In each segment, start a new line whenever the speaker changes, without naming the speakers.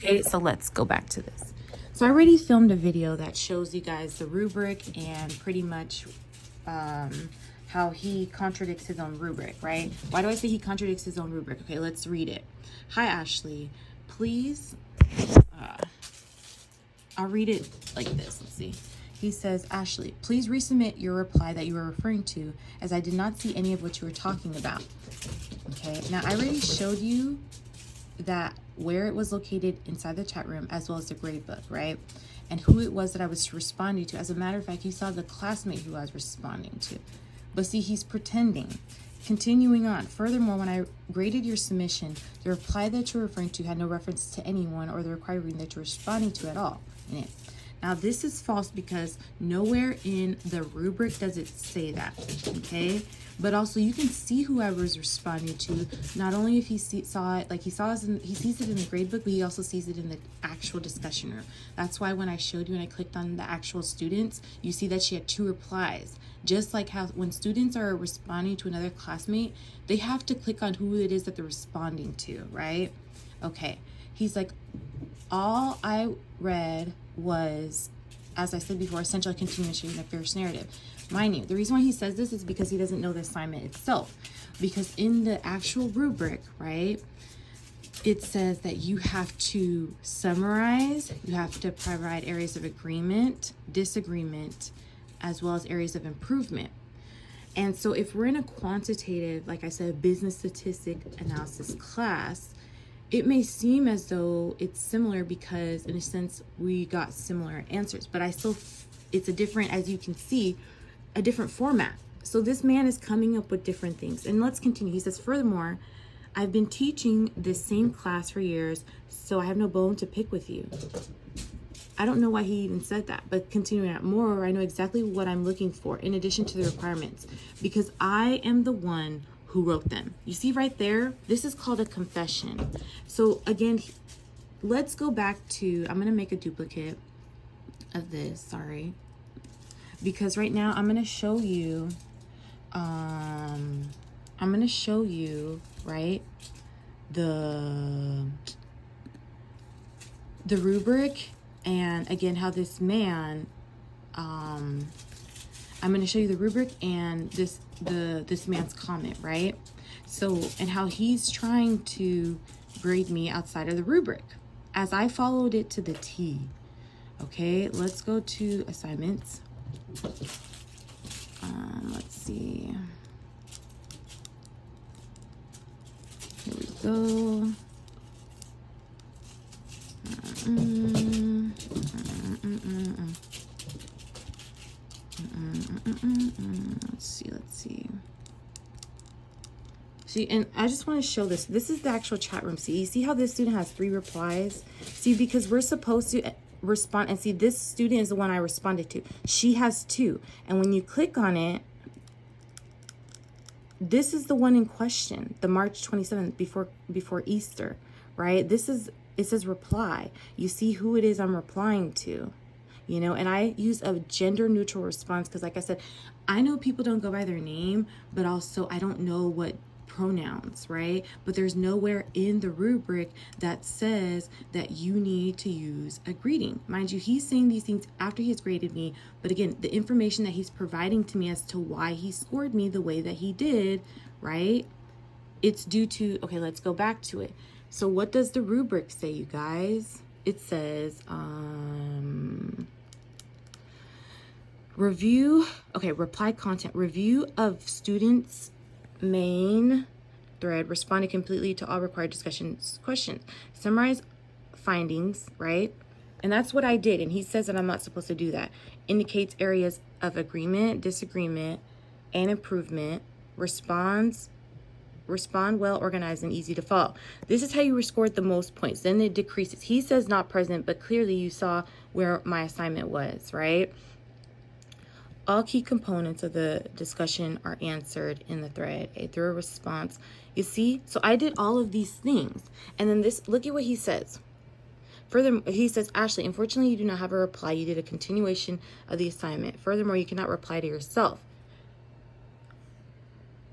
Okay, so let's go back to this. So I already filmed a video that shows you guys the rubric and pretty much how he contradicts his own rubric, right? Why do I say he contradicts his own rubric? Okay, let's read it. Hi, Ashley. Please, I'll read it like this. Let's see. He says, Ashley, please resubmit your reply that you were referring to, as I did not see any of what you were talking about. Okay, now I already showed you that where it was located inside the chat room, as well as the grade book, right? And who it was that I was responding to. As a matter of fact, you saw the classmate who I was responding to. But see, he's pretending. Continuing on. Furthermore, when I graded your submission, the reply that you're referring to had no reference to anyone or the required reading that you're responding to at all in it. Now, this is false because nowhere in the rubric does it say that, okay? But also, you can see who I was responding to. Not only if he saw it, like he sees it in the grade book, but he also sees it in the actual discussion room. That's why when I showed you and I clicked on the actual students, you see that she had 2 replies. Just like how when students are responding to another classmate, they have to click on who it is that they're responding to, right? Okay. He's like, all I read was, as I said before, essentially a continuation of the first narrative. Mind you, the reason why he says this is because he doesn't know the assignment itself. Because in the actual rubric, right, it says that you have to summarize, you have to provide areas of agreement, disagreement, as well as areas of improvement. And so if we're in a quantitative, like I said, business statistic analysis class, it may seem as though it's similar because in a sense we got similar answers, but it's a different, as you can see, a different format. So this man is coming up with different things. And let's continue. He says, furthermore, I've been teaching this same class for years, so I have no bone to pick with you. I don't know why he even said that, but continuing on, moreover, I know exactly what I'm looking for in addition to the requirements, because I am the one who wrote them. You see right there, this is called a confession. So again, let's go back to, I'm gonna make a duplicate of this, sorry. Because right now I'm gonna show you, right, the rubric, and again how this man, I'm gonna show you the rubric and this man's comment, right? So, and how he's trying to grade me outside of the rubric as I followed it to the T. Okay, let's go to assignments. Let's see. Here we go. Let's see. See, and I just want to show this. This is the actual chat room. See, you see how this student has 3 replies? See, because we're supposed to respond, and see, this student is the one I responded to. She has 2, and when you click on it, this is the one in question, the March 27th, before Easter, right? It says reply. You see who it is I'm replying to, you know, and I use a gender neutral response because, like I said, I know people don't go by their name, but also I don't know what pronouns, right? But there's nowhere in the rubric that says that you need to use a greeting. Mind you, he's saying these things after he has graded me, but again, the information that he's providing to me as to why he scored me the way that he did, right? It's due to, okay, let's go back to it. So what does the rubric say, you guys? It says, reply content, review of students' main thread, responded completely to all required discussions questions, summarize findings, right? And that's what I did, and he says that I'm not supposed to do that. Indicates areas of agreement, disagreement, and improvement. Respond well, organized, and easy to follow. This is how you scored the most points. Then it decreases. He says not present, but clearly you saw where my assignment was, right? All key components of the discussion are answered in the thread. A thorough response. You see? So I did all of these things. And then this, look at what he says. Furthermore, he says, Ashley, unfortunately, you do not have a reply. You did a continuation of the assignment. Furthermore, you cannot reply to yourself.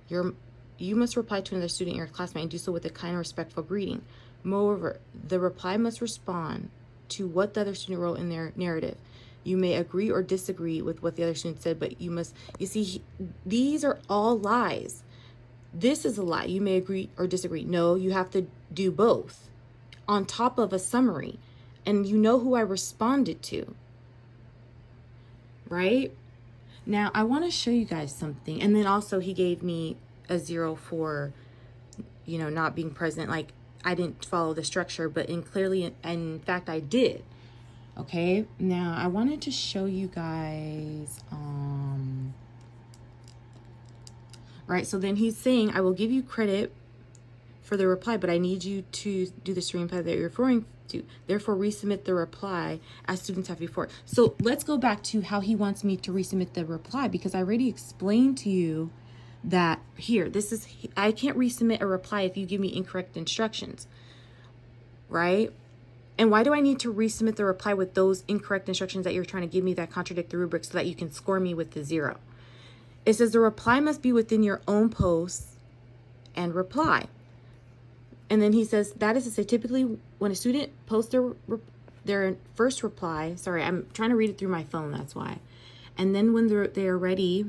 You must reply to another student in your classmate and do so with a kind and respectful greeting. Moreover, the reply must respond to what the other student wrote in their narrative. You may agree or disagree with what the other student said, but you see, these are all lies. This is a lie. You may agree or disagree. No, you have to do both on top of a summary. And you know who I responded to, right? Now, I want to show you guys something. And then also he gave me a 0 for, not being present. Like, I didn't follow the structure, but in fact, I did. Okay, now I wanted to show you guys, right, so then he's saying, I will give you credit for the reply, but I need you to do the screenplay that you're referring to. Therefore, resubmit the reply as students have before. So let's go back to how he wants me to resubmit the reply, because I already explained to you that here, I can't resubmit a reply if you give me incorrect instructions, right? And why do I need to resubmit the reply with those incorrect instructions that you're trying to give me that contradict the rubric so that you can score me with the 0? It says the reply must be within your own posts and reply. And then he says, that is to say, typically when a student posts their first reply, sorry, I'm trying to read it through my phone, that's why. And then when they are ready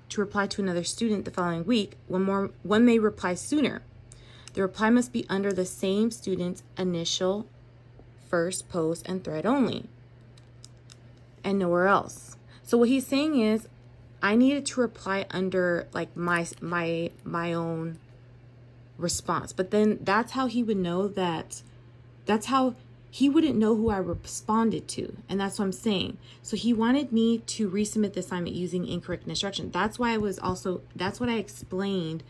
to reply to another student the following week, one may reply sooner. The reply must be under the same student's initial first post and thread only, and nowhere else. So what he's saying is, I needed to reply under like my own response. But then that's how he would know that's how he wouldn't know who I responded to. And that's what I'm saying. So he wanted me to resubmit the assignment using incorrect instruction. That's what I explained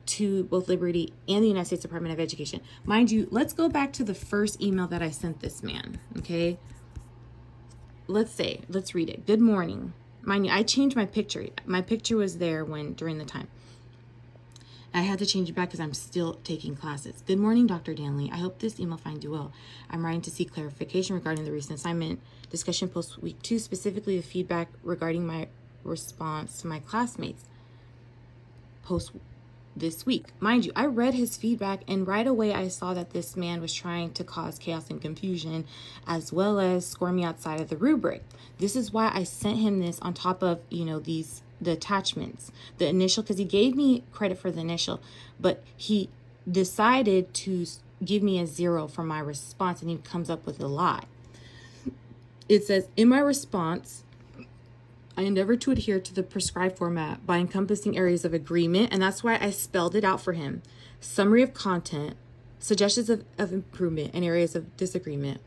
to both Liberty and the United States Department of Education. Mind you, let's go back to the first email that I sent this man, okay? Let's read it. Good morning. Mind you, I changed my picture. My picture was there during the time. I had to change it back because I'm still taking classes. Good morning, Dr. Danley. I hope this email finds you well. I'm writing to seek clarification regarding the recent assignment discussion post week 2, specifically the feedback regarding my response to my classmates post this week. Mind you, I read his feedback and right away I saw that this man was trying to cause chaos and confusion as well as score me outside of the rubric. This is why I sent him this on top of, the attachments, the initial, because he gave me credit for the initial, but he decided to give me a 0 for my response and he comes up with a lie. It says, in my response, I endeavored to adhere to the prescribed format by encompassing areas of agreement, and that's why I spelled it out for him. Summary of content, suggestions of improvement, and areas of disagreement,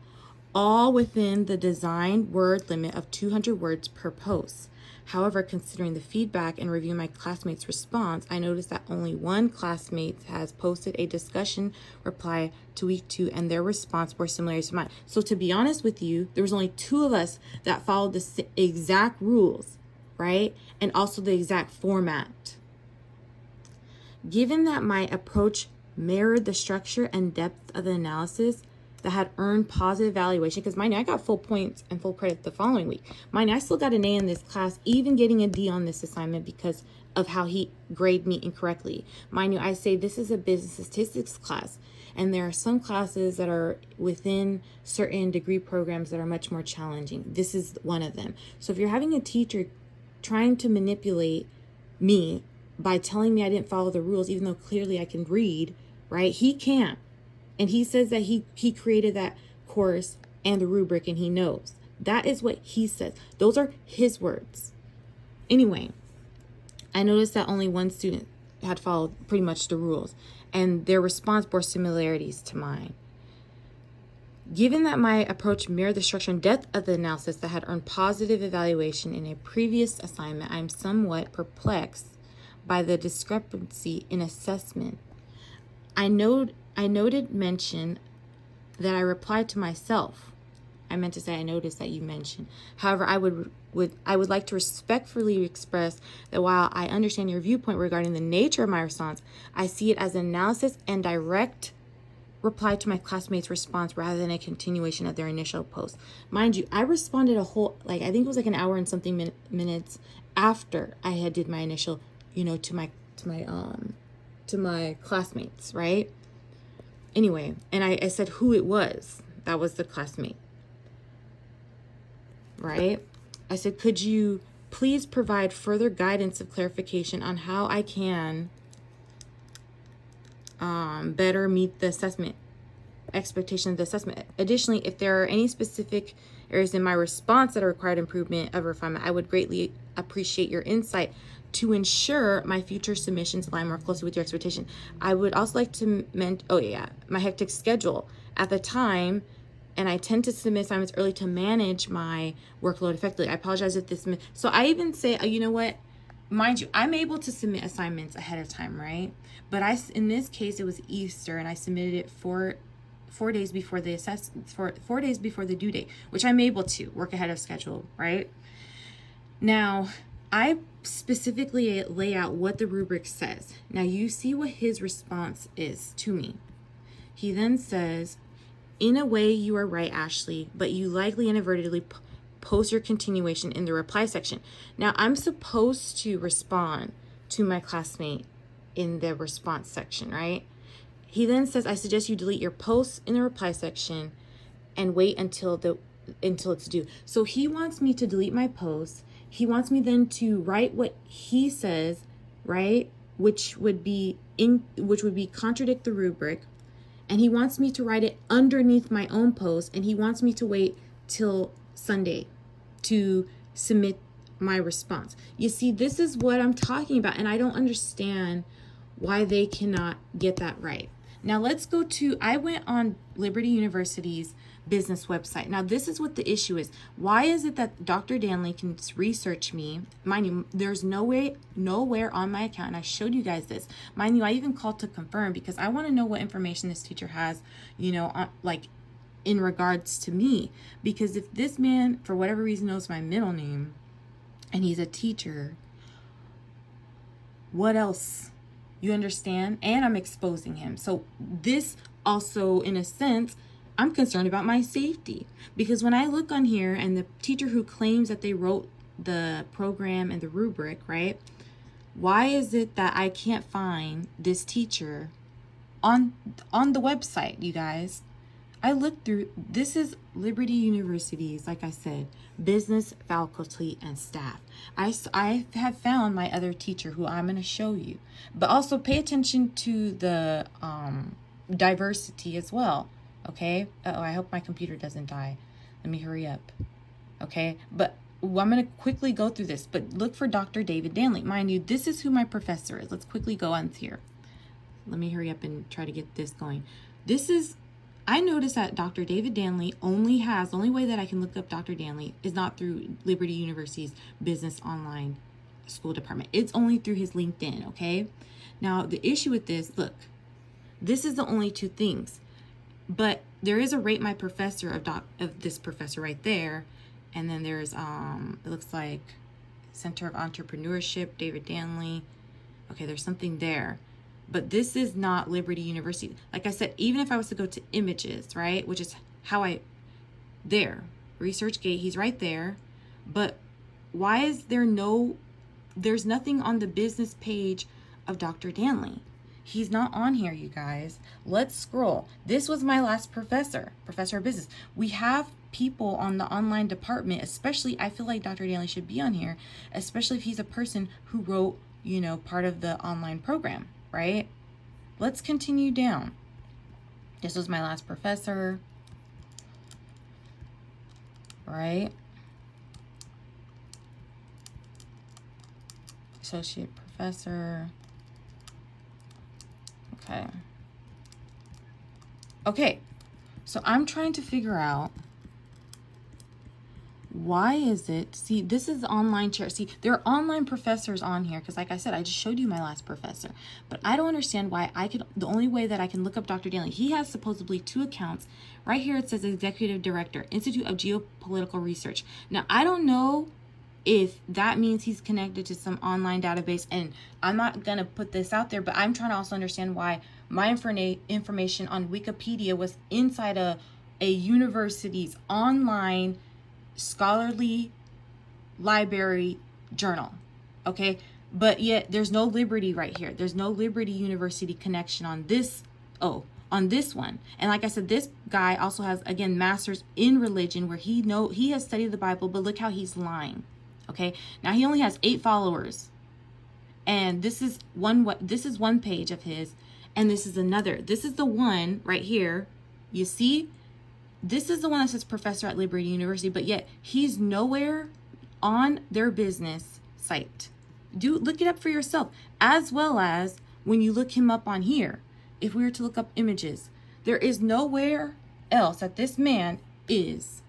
all within the designed word limit of 200 words per post. However, considering the feedback and reviewing my classmates' response, I noticed that only one classmate has posted a discussion reply to week 2, and their response were similar to mine. So to be honest with you, there was only 2 of us that followed the exact rules, right? And also the exact format. Given that my approach mirrored the structure and depth of the analysis that had earned positive evaluation, because mind you, I got full points and full credit the following week. Mind you, I still got an A in this class, even getting a D on this assignment because of how he graded me incorrectly. Mind you, I say this is a business statistics class, and there are some classes that are within certain degree programs that are much more challenging. This is one of them. So if you're having a teacher trying to manipulate me by telling me I didn't follow the rules, even though clearly I can read, right? He can't. And he says that he created that course and the rubric and he knows. That is what he says. Those are his words. Anyway, I noticed that only one student had followed pretty much the rules and their response bore similarities to mine. Given that my approach mirrored the structure and depth of the analysis that had earned positive evaluation in a previous assignment, I'm somewhat perplexed by the discrepancy in assessment. I noted mention that I replied to myself. I meant to say I noticed that you mentioned. However, I would like to respectfully express that while I understand your viewpoint regarding the nature of my response, I see it as an analysis and direct reply to my classmates' response rather than a continuation of their initial post. Mind you, I responded I think it was like an hour and something minutes after I had did my initial, to my classmates, right? Anyway, and I said who it was. That was the classmate, right? I said, could you please provide further guidance of clarification on how I can better meet the assessment expectation of the assessment. Additionally, if there are any specific areas in my response that are required improvement of refinement, I would greatly appreciate your insight to ensure my future submissions align more closely with your expectation. I would also like to my hectic schedule at the time, and I tend to submit assignments early to manage my workload effectively. I apologize if this, so I even say, you know what, mind you, I'm able to submit assignments ahead of time, right? But in this case, it was Easter, and I submitted it 4 days before the 4 days before the due date, which I'm able to work ahead of schedule, right? Now, I specifically lay out what the rubric says. Now, you see what his response is to me. He then says, in a way, you are right, Ashley, but you likely inadvertently post your continuation in the reply section. Now, I'm supposed to respond to my classmate in the response section, right? He then says, I suggest you delete your posts in the reply section and wait until it's due. So he wants me to delete my posts. He wants me then to write what he says, right? Which would be contradict the rubric. And he wants me to write it underneath my own post, and he wants me to wait till Sunday to submit my response. You see, this is what I'm talking about, and I don't understand why they cannot get that right. Now let's go to, I went on Liberty University's business website. Now this is what the issue is. Why is it that Dr. Danley can research me? Mind you, there's nowhere on my account, and I showed you guys this. Mind you, I even called to confirm because I want to know what information this teacher has, like in regards to me. Because if this man, for whatever reason, knows my middle name and he's a teacher, what else? You understand? And I'm exposing him. So this also, in a sense, I'm concerned about my safety. Because when I look on here and the teacher who claims that they wrote the program and the rubric, right? Why is it that I can't find this teacher on the website, you guys? I looked through, this is Liberty University's, like I said, business faculty and staff. I have found my other teacher who I'm going to show you. But also pay attention to the diversity as well, okay? I hope my computer doesn't die. Let me hurry up, okay? But I'm going to quickly go through this, but look for Dr. David Danley. Mind you, this is who my professor is. Let's quickly go on here. Let me hurry up and try to get this going. I noticed that Dr. David Danley only way that I can look up Dr. Danley is not through Liberty University's business online school department. It's only through his LinkedIn, okay? Now, the issue with this, look, this is the only two things. But there is a rate my professor of this professor right there. And then there's, it looks like Center of Entrepreneurship, David Danley. Okay, there's something there. But this is not Liberty University. Like I said, even if I was to go to images, right, which is how ResearchGate, he's right there. But why is there's nothing on the business page of Dr. Danley? He's not on here, you guys. Let's scroll. This was my last professor of business. We have people on the online department, especially, I feel like Dr. Danley should be on here, especially if he's a person who wrote, part of the online program. Right? Let's continue down. This was my last professor. Right? Associate professor. Okay. Okay. So I'm trying to figure out why is it, see, this is the online chair. See, there are online professors on here because, like I said, I just showed you my last professor. But I don't understand why the only way that I can look up Dr. Danley, he has supposedly 2 accounts. Right here it says Executive Director, Institute of Geopolitical Research. Now, I don't know if that means he's connected to some online database, and I'm not going to put this out there, but I'm trying to also understand why my information on Wikipedia was inside a university's online scholarly library journal, okay? But yet there's no Liberty right here. There's no Liberty University connection on this. Oh, on this one. And like I said, this guy also has, again, masters in religion, where he has studied the Bible, but look how he's lying. Okay, now he only has 8 followers, and this is one page of his, and this is another. This is the one right here. You see, this is the one that says professor at Liberty University, but yet he's nowhere on their business site. Look it up for yourself, as well as when you look him up on here. If we were to look up images, there is nowhere else that this man is.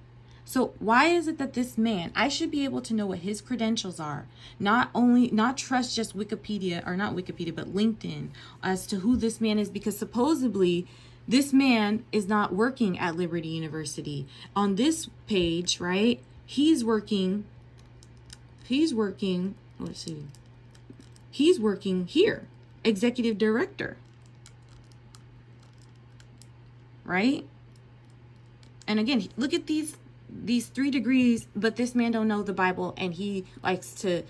So why is it that this man, I should be able to know what his credentials are, not trust just Wikipedia, or not Wikipedia, but LinkedIn, as to who this man is, because supposedly this man is not working at Liberty University. On this page, right, he's working, let's see, he's working here, executive director, right? And again, look at these 3 degrees, but this man don't know the Bible, and he likes to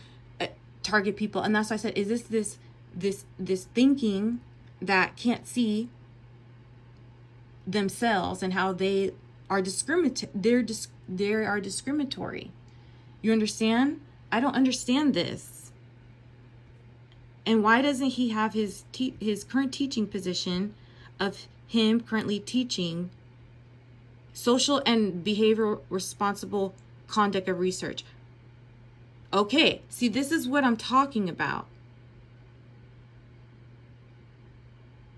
target people. And that's why I said, is this thinking that can't see themselves and how they are they are discriminatory. You understand? I don't understand this. And why doesn't he have his current teaching position of him currently teaching social and behavioral responsible conduct of research? Okay, see, this is what I'm talking about.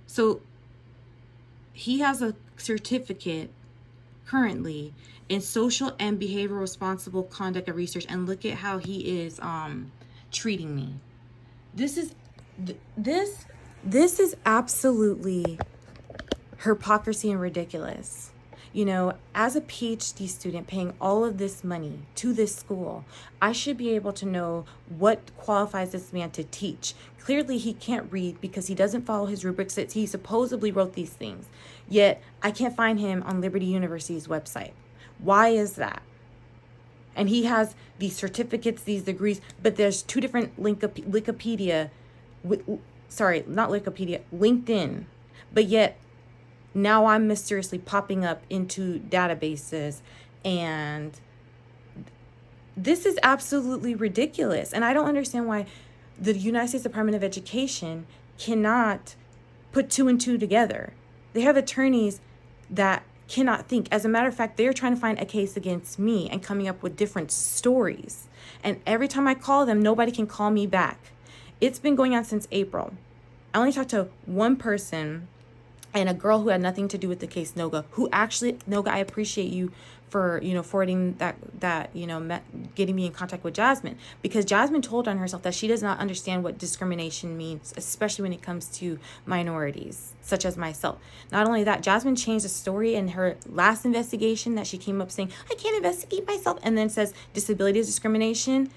So he has a certificate currently in social and behavioral responsible conduct of research, and look at how he is treating me. This is absolutely hypocrisy and ridiculous. You know, as a PhD student paying all of this money to this school, I should be able to know what qualifies this man to teach. Clearly, he can't read because he doesn't follow his rubrics that he supposedly wrote these things. Yet, I can't find him on Liberty University's website. Why is that? And he has these certificates, these degrees, but there's 2 different LinkedIn. But yet, now I'm mysteriously popping up into databases, and this is absolutely ridiculous. And I don't understand why the United States Department of Education cannot put 2 and 2 together. They have attorneys that cannot think. As a matter of fact, they're trying to find a case against me and coming up with different stories. And every time I call them, nobody can call me back. It's been going on since April. I only talked to one person, and a girl who had nothing to do with the case, Noga, who actually, Noga, I appreciate you for, forwarding that getting me in contact with Jasmine, because Jasmine told on herself that she does not understand what discrimination means, especially when it comes to minorities, such as myself. Not only that, Jasmine changed the story in her last investigation that she came up saying, I can't investigate myself, and then says disability is discrimination.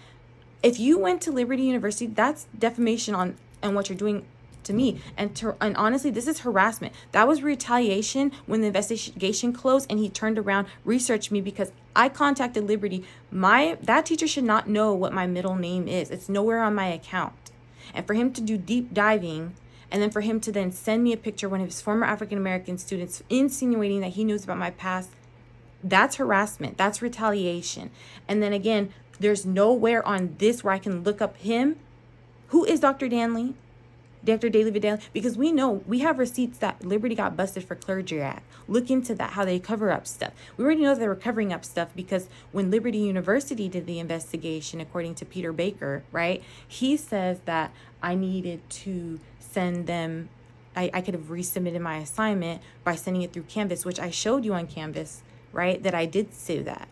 If you went to Liberty University, that's defamation on what you're doing to me, and honestly, this is harassment. That was retaliation when the investigation closed and he turned around, researched me, because I contacted Liberty. That teacher should not know what my middle name is. It's nowhere on my account. And for him to do deep diving, and then for him to then send me a picture of one of his former African American students, insinuating that he knows about my past, that's harassment. That's retaliation. And then again, there's nowhere on this where I can look up him. Who is Dr. Danley? Dr. David Danley, because we know, we have receipts that Liberty got busted for Clergy Act. Look into that, how they cover up stuff. We already know they were covering up stuff because when Liberty University did the investigation, according to Peter Baker, right, he says that I needed to send them, I could have resubmitted my assignment by sending it through Canvas, which I showed you on Canvas, right, that I did say that,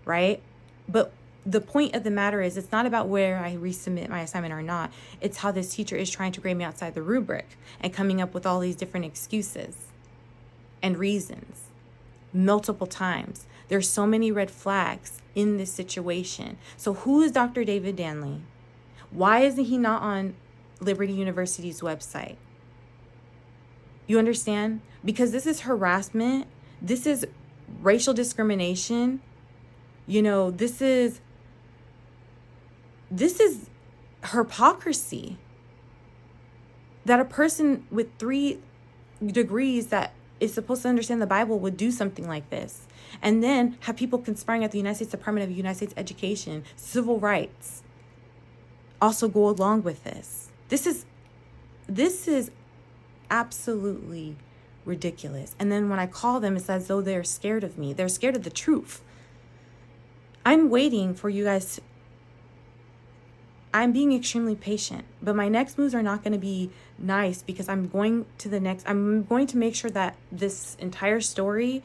right? But the point of the matter is, it's not about where I resubmit my assignment or not. It's how this teacher is trying to grade me outside the rubric and coming up with all these different excuses and reasons multiple times. There's so many red flags in this situation. So who is Dr. David Danley? Why isn't he not on Liberty University's website? You understand? Because this is harassment. This is racial discrimination. This is hypocrisy, that a person with 3 degrees that is supposed to understand the Bible would do something like this. And then have people conspiring at the United States Department of United States Education, civil rights, also go along with this. This is absolutely ridiculous. And then when I call them, it's as though they're scared of me. They're scared of the truth. I'm waiting for you guys. I'm being extremely patient, but my next moves are not going to be nice, because I'm going to make sure that this entire story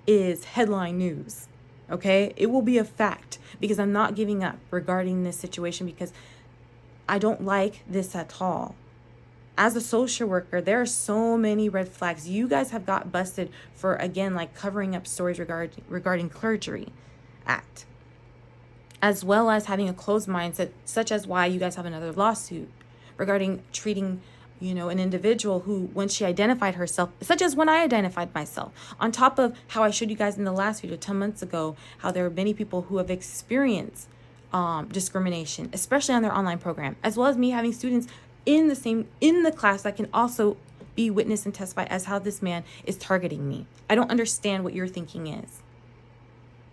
is headline news. Okay? It will be a fact, because I'm not giving up regarding this situation, because I don't like this at all. As a social worker, there are so many red flags. You guys have got busted for, again, like covering up stories regarding Clergy Act, as well as having a closed mindset, such as why you guys have another lawsuit regarding treating, an individual who, when she identified herself, such as when I identified myself, on top of how I showed you guys in the last video 10 months ago, how there are many people who have experienced discrimination, especially on their online program, as well as me having students in the class that can also be witness and testify as how this man is targeting me. I don't understand what your thinking is.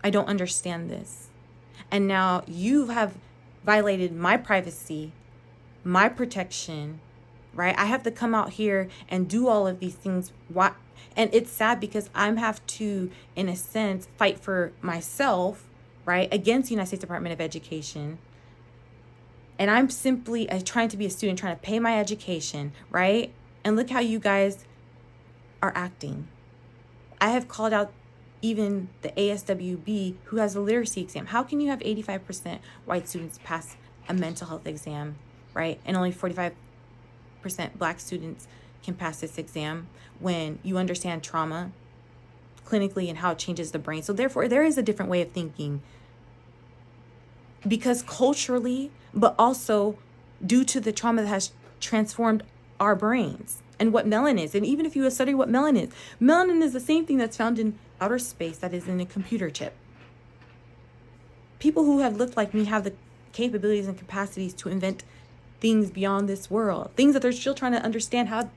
I don't understand this. And now you have violated my privacy, my protection, right? I have to come out here and do all of these things. Why? And it's sad, because I have to, in a sense, fight for myself, right, against the United States Department of Education. And I'm simply trying to be a student, trying to pay my education, right? And look how you guys are acting. I have called out even the ASWB, who has a literacy exam. How can you have 85% white students pass a mental health exam, right? And only 45% black students can pass this exam, when you understand trauma clinically and how it changes the brain. So therefore, there is a different way of thinking, because culturally, but also due to the trauma that has transformed our brains and what melanin is. And even if you study what melanin is the same thing that's found in outer space that is in a computer chip. People who have looked like me have the capabilities and capacities to invent things beyond this world, things that they're still trying to understand how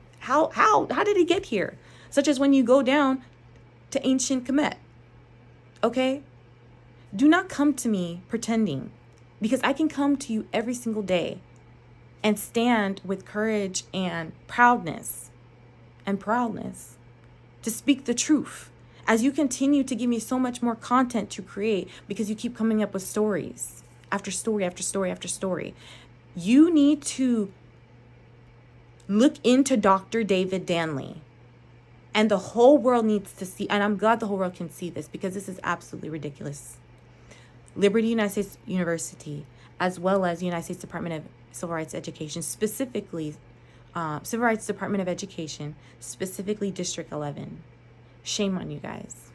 did it get here? Such as when you go down to ancient Kemet. Okay? Do not come to me pretending, because I can come to you every single day and stand with courage and proudness to speak the truth, as you continue to give me so much more content to create, because you keep coming up with stories after story after story after story. You need to look into Dr. David Danley, and the whole world needs to see, and I'm glad the whole world can see this, because this is absolutely ridiculous. Liberty United States University, as well as the United States Department of Civil Rights Education, specifically Civil Rights Department of Education, specifically District 11. Shame on you guys.